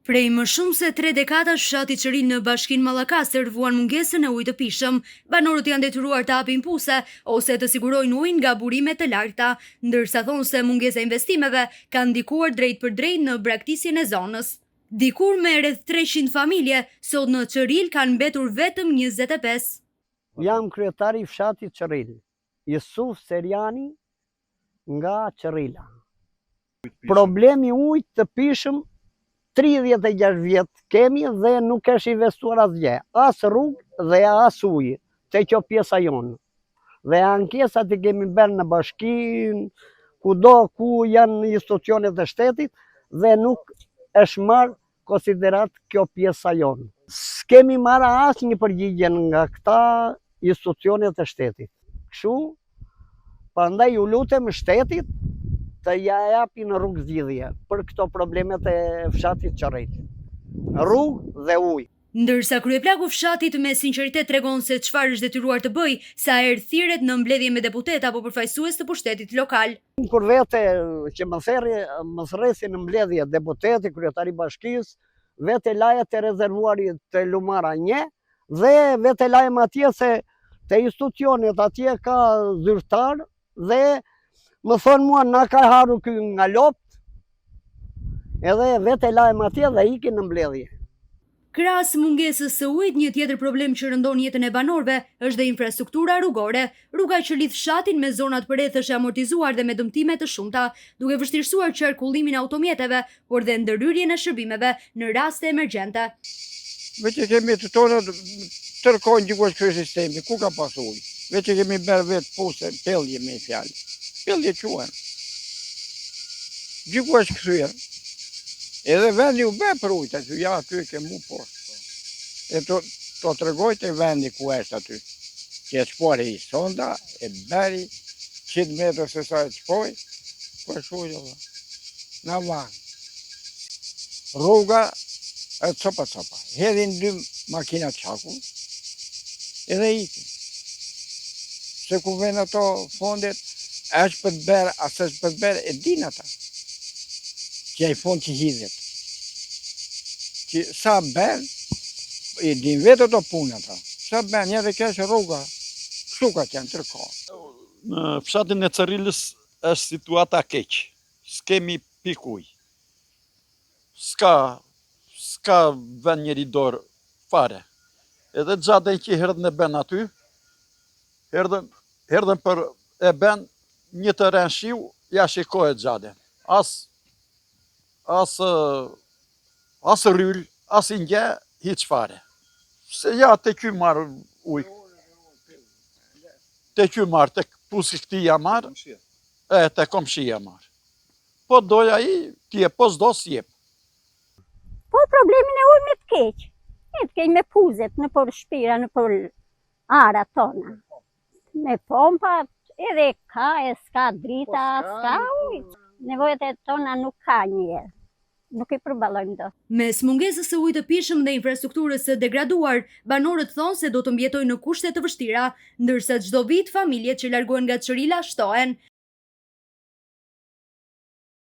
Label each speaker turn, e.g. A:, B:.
A: Prej më shumë se 3 dekadash, fshati Çëril në bashkinë Mallakastër vuan mungesën e ujit të pishëm. Banorët janë detyruar të hapin puse ose të sigurojnë ujin nga burime të larta, ndërsa thonë se mungesa e investimeve ka ndikuar drejt për drejt në braktisjen e zonës. Dikur me rreth 300 familje, sot në Çëril kanë mbetur vetëm 25.
B: Jam kryetari i fshatit Çëril, Jusuf Seriani nga Çërila. Problemi ujit të pishëm 36 vjet kemi dhe nuk është investuar asgjë, as rrugë dhe as ujë, te kjo pjesa jonë. Dhe ankesat i kemi bërë në bashkinë, kudo ku janë institucionet e shtetit dhe nuk është marrë konsiderat kjo pjesa jonë. S'kemi marrë asnjë përgjigje nga këta institucionet e shtetit. Kështu, prandaj ju lutem shtetit të ja japin rrugë zgjidhje për këto problemet e fshatit Çëril. Rrugë dhe ujë.
A: Ndërsa kryeplaku fshatit me sinqeritet tregon se çfarë është detyruar të bëjë sa herë thirret në mbledhje me deputet apo përfaqësues të pushtetit lokal.
B: Kur vete që më thresin në mbledhje deputeti, kryetari i bashkisë, vete lajet e rezervuarit të Lumara 1 dhe vete lajem atje se te institucionet atje ka zyrtar dhe më thonë mua na ka haru ky nga lopt, edhe vete lajem atje dhe ikin në mbledhje.
A: Krahas mungesës së ujit, një tjetër problem që rëndon jetën e banorëve është dhe infrastruktura rrugore. Rruga që lidh fshatin me zonat përreth është amortizuar dhe me dëmtime të shumta, duke vështirësuar qarkullimin e automjeteve, por dhe ndërhyrjen e shërbimeve në raste emergjente.
C: Vetë kemi të tona tërkojnë gjithë ky sistemi, ku ka pas ujë? Vetë kemi bërë vetë puse, pellje me fjalë. Pellje quhen. Gjithë është kthyer. Edhe vendi u bë për ujë, aty ja aty ke mu poshtë. E to tregoj te vendi ku është aty. Që çpori i sonda, e bëri 100 metra se sa e çpoi, po shujë. Na van. Rruga e copa. Hedhin 2 makina çaku. Edhe iki. Se ku vjen ato fondet, është për të bërë, asë është për të bërë, e din ata. Që ai fond që hidhet. Që sa bën, i din vetë ato punë ata. Sa bën, edhe kjo është rruga, kështu ka qenë tërkohë.
D: Në fshatin e Çërilës është situata keq. S'kemi pikuj. S'ka vend njeri dorë fare. Edhe xhaden që herdhën e bën aty, herdhën për e bën një terren shiu, ja shikohet xhaden. As ryll, as i nge, hiç fare. Se ja te ky marr ujë. Te ky marr, te pusi këtij ja marr, te komshia marr. Po doja ai, ti e po s'do s'jep.
E: Po problemin e ujit të keq. Të keq me puzet në për shpira, në për arat tona. Me pompa, edhe ka, s'ka drita, s'ka ujë. Nevojat e tona nuk ka njerë. Nuk i përballojmë dot.
A: Mes mungesës së ujit të pishëm dhe infrastrukturës së degraduar, banorët thonë se do të mbjetojnë në kushte të vështira, ndërsa çdo vit familjet që largohen nga Çërila shtohen.